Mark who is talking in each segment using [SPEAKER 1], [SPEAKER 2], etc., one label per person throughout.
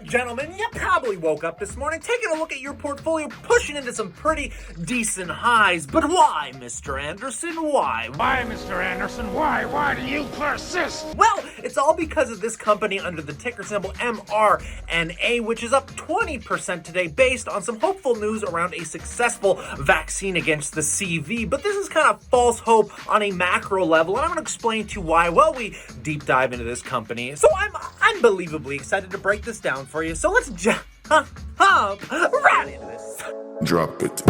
[SPEAKER 1] Gentlemen, you probably woke up this morning taking a look at your portfolio, pushing into some pretty decent highs. But why, Mr. Anderson? Why?
[SPEAKER 2] Why, Mr. Anderson? Why? Why do you persist?
[SPEAKER 1] Well, it's all because of this company under the ticker symbol MRNA, which is up 20% today based on some hopeful news around a successful vaccine against the CV. But this is kind of false hope on a macro level, and I'm going to explain to you why. Well, we deep dive into this company. So I'm unbelievably excited to break this down for you. So let's jump right into this.
[SPEAKER 3] Drop it.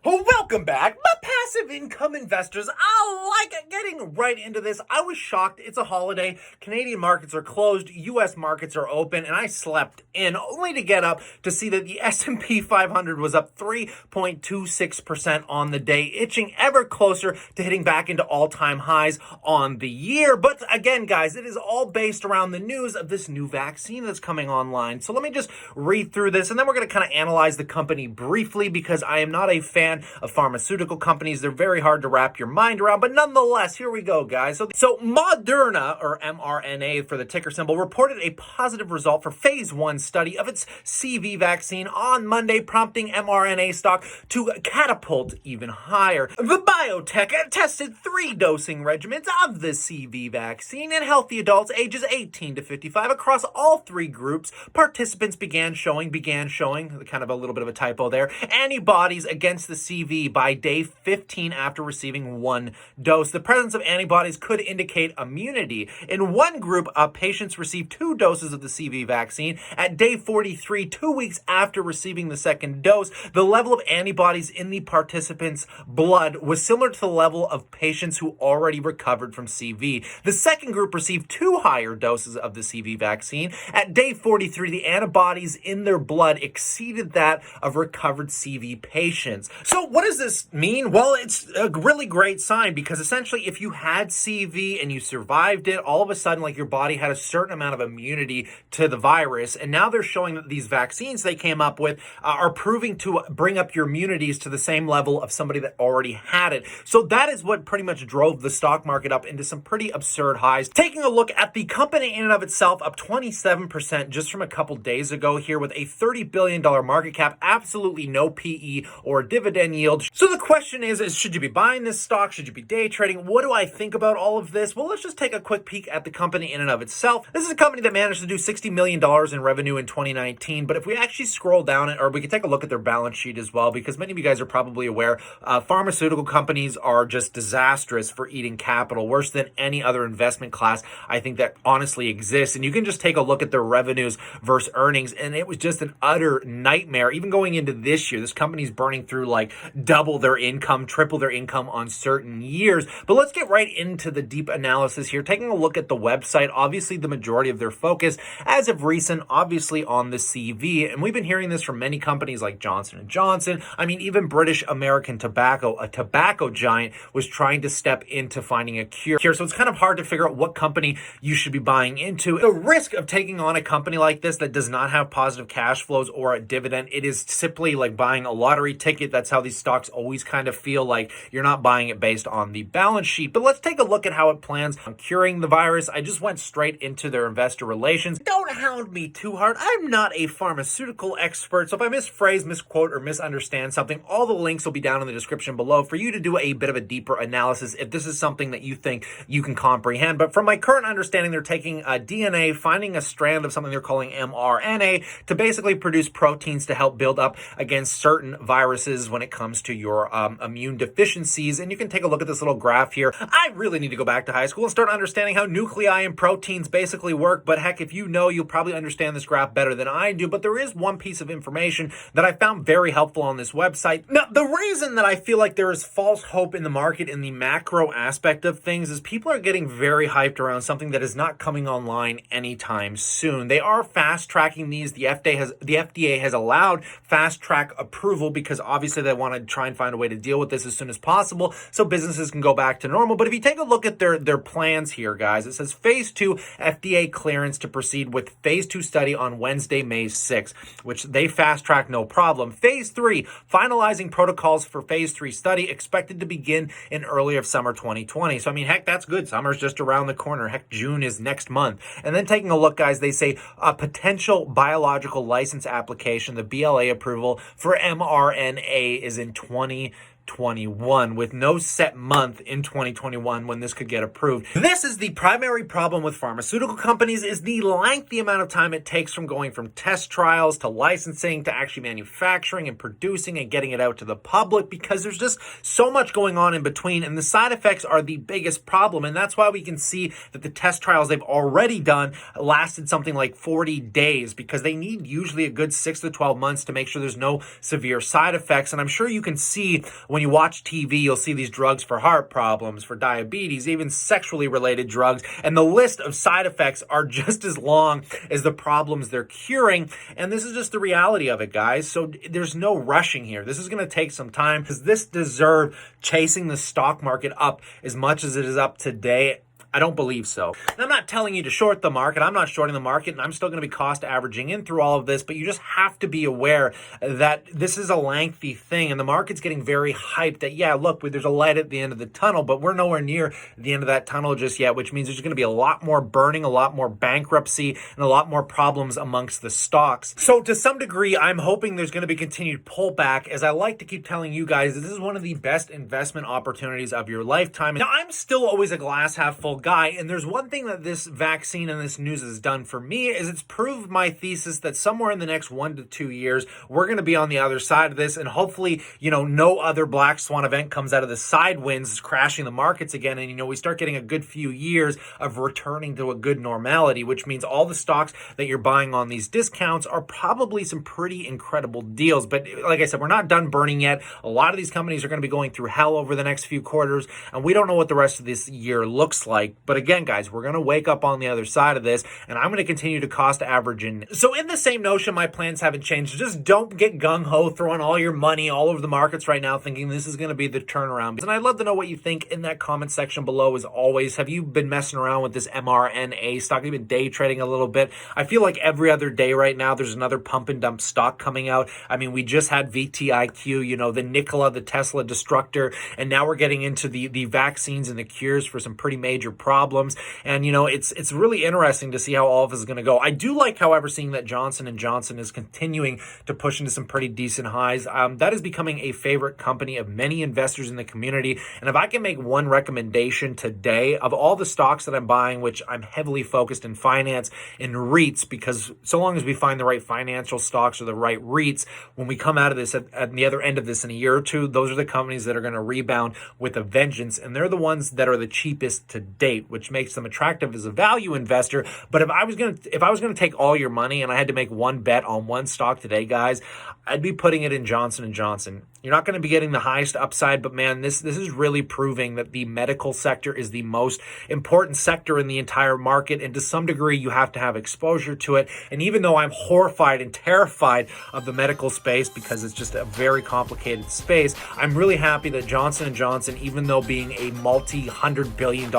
[SPEAKER 1] Well, welcome back, my passive income investors. I like getting right into this. I was shocked. It's a holiday. Canadian markets are closed. U.S. markets are open, and I slept in only to get up to see that the S&P 500 was up 3.26% on the day, itching ever closer to hitting back into all-time highs on the year. But again, guys, it is all based around the news of this new vaccine that's coming online. So let me just read through this, and then we're going to kind of analyze the company briefly because I am not a fan of pharmaceutical companies. They're very hard to wrap your mind around, but nonetheless, here we go, guys. So Moderna, or MRNA for the ticker symbol, reported a positive result for phase 1 study of its CV vaccine on Monday, prompting MRNA stock to catapult even higher. The biotech tested 3 dosing regimens of the CV vaccine in healthy adults ages 18 to 55 across all 3 groups. Participants began showing, kind of a little bit of a typo there, antibodies against the CV by day 15 after receiving 1 dose. The presence of antibodies could indicate immunity. In one group, patients received 2 doses of the CV vaccine. At day 43, 2 weeks after receiving the 2nd dose, the level of antibodies in the participants' blood was similar to the level of patients who already recovered from CV. The second group received 2 higher doses of the CV vaccine. At day 43, the antibodies in their blood exceeded that of recovered CV patients. So what does this mean? Well, it's a really great sign because essentially if you had CV and you survived it, all of a sudden like your body had a certain amount of immunity to the virus, and now they're showing that these vaccines they came up with are proving to bring up your immunities to the same level of somebody that already had it. So that is what pretty much drove the stock market up into some pretty absurd highs. Taking a look at the company in and of itself, up 27% just from a couple days ago here with a $30 billion market cap, absolutely no PE or dividend yield. So the question is should you be buying this stock? Should you be day trading? What do I think about all of this? Well, let's just take a quick peek at the company in and of itself. This is a company that managed to do $60 million in revenue in 2019, but if we actually scroll down it, or we can take a look at their balance sheet as well, because many of you guys are probably aware, pharmaceutical companies are just disastrous for eating capital, worse than any other investment class I think that honestly exists. And you can just take a look at their revenues versus earnings, and it was just an utter nightmare. Even going into this year, this company's burning through like double their income, triple their income on certain years. But let's get right into the deep analysis here. Taking a look at the website, obviously the majority of their focus as of recent, obviously on the CV. And we've been hearing this from many companies like Johnson & Johnson. I mean, even British American Tobacco, a tobacco giant, was trying to step into finding a cure. So it's kind of hard to figure out what company you should be buying into. The risk of taking on a company like this that does not have positive cash flows or a dividend, it is simply like buying a lottery ticket. That's how these stocks always kind of feel, like you're not buying it based on the balance sheet. But let's take a look at how it plans on curing the virus. I just went straight into their investor relations. Don't hound me too hard. I'm not a pharmaceutical expert, so if I misphrase, misquote, or misunderstand something, all the links will be down in the description below for you to do a bit of a deeper analysis if this is something that you think you can comprehend. But from my current understanding, they're taking DNA, finding a strand of something they're calling mRNA to basically produce proteins to help build up against certain viruses when it comes to your immune deficiencies. And you can take a look at this little graph here. I really need to go back to high school and start understanding how nuclei and proteins basically work. But heck, if you know, you'll probably understand this graph better than I do. But there is one piece of information that I found very helpful on this website. Now, the reason that I feel like there is false hope in the market in the macro aspect of things is people are getting very hyped around something that is not coming online anytime soon. They are fast tracking these. The FDA has allowed fast track approval because obviously they want to try and find a way to deal with this this as soon as possible so businesses can go back to normal. But if you take a look at their plans here, guys, it says phase 2 FDA clearance to proceed with phase 2 study on Wednesday, May 6th, which they fast track no problem. Phase 3, finalizing protocols for phase 3 study expected to begin in early of summer 2020. So, I mean, heck, that's good. Summer's just around the corner. Heck, June is next month. And then taking a look, guys, they say a potential biological license application, the BLA approval for MRNA is in 2021, with no set month in 2021 when this could get approved. This is the primary problem with pharmaceutical companies, is the lengthy amount of time it takes from going from test trials to licensing to actually manufacturing and producing and getting it out to the public, because there's just so much going on in between, and the side effects are the biggest problem. And that's why we can see that the test trials they've already done lasted something like 40 days, because they need usually a good 6 to 12 months to make sure there's no severe side effects. And I'm sure you can see when you watch TV, you'll see these drugs for heart problems, for diabetes, even sexually related drugs, and the list of side effects are just as long as the problems they're curing. And this is just the reality of it, guys. So there's no rushing here. This is going to take some time, because this deserves chasing the stock market up as much as it is up today. I don't believe so. And I'm not telling you to short the market. I'm not shorting the market, and I'm still going to be cost averaging in through all of this, but you just have to be aware that this is a lengthy thing, and the market's getting very hyped that, yeah, look, there's a light at the end of the tunnel, but we're nowhere near the end of that tunnel just yet, which means there's going to be a lot more burning, a lot more bankruptcy, and a lot more problems amongst the stocks. So to some degree, I'm hoping there's going to be continued pullback, as I like to keep telling you guys, this is one of the best investment opportunities of your lifetime. Now, I'm still always a glass half full guy, and there's one thing that this vaccine and this news has done for me, is it's proved my thesis that somewhere in the next 1 to 2 years, we're going to be on the other side of this, and hopefully, no other black swan event comes out of the side winds crashing the markets again, and we start getting a good few years of returning to a good normality, which means all the stocks that you're buying on these discounts are probably some pretty incredible deals. But like I said, we're not done burning yet. A lot of these companies are going to be going through hell over the next few quarters, and we don't know what the rest of this year looks like. But again, guys, we're going to wake up on the other side of this, and I'm going to continue to cost average in. So in the same notion, my plans haven't changed. Just don't get gung-ho throwing all your money all over the markets right now thinking this is going to be the turnaround. And I'd love to know what you think in that comment section below. As always, have you been messing around with this MRNA stock? Have you been day trading a little bit? I feel like every other day right now there's another pump and dump stock coming out. I mean, we just had VTIQ, the Nikola, the Tesla destructor, and now we're getting into the vaccines and the cures for some pretty major problems. And it's really interesting to see how all of this is going to go. I do like, however, seeing that Johnson & Johnson is continuing to push into some pretty decent highs. That is becoming a favorite company of many investors in the community. And if I can make one recommendation today, of all the stocks that I'm buying, which I'm heavily focused in finance and REITs, because so long as we find the right financial stocks or the right REITs, when we come out of this at the other end of this in a year or two, those are the companies that are going to rebound with a vengeance. And they're the ones that are the cheapest to date, which makes them attractive as a value investor. But if I was going to take all your money and I had to make one bet on one stock today, guys, I'd be putting it in Johnson & Johnson. You're not going to be getting the highest upside, but man, this is really proving that the medical sector is the most important sector in the entire market, and to some degree you have to have exposure to it. And even though I'm horrified and terrified of the medical space, because it's just a very complicated space, I'm really happy that Johnson & Johnson, even though being a multi-$100 billion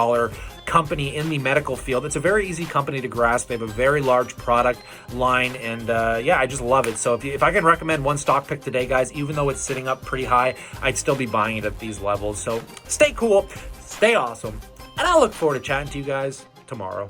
[SPEAKER 1] company in the medical field, it's a very easy company to grasp. They have a very large product line, and I just love it. So if I can recommend one stock pick today, guys, even though it's sitting up pretty high, I'd still be buying it at these levels. So stay cool, stay awesome, and I'll look forward to chatting to you guys tomorrow.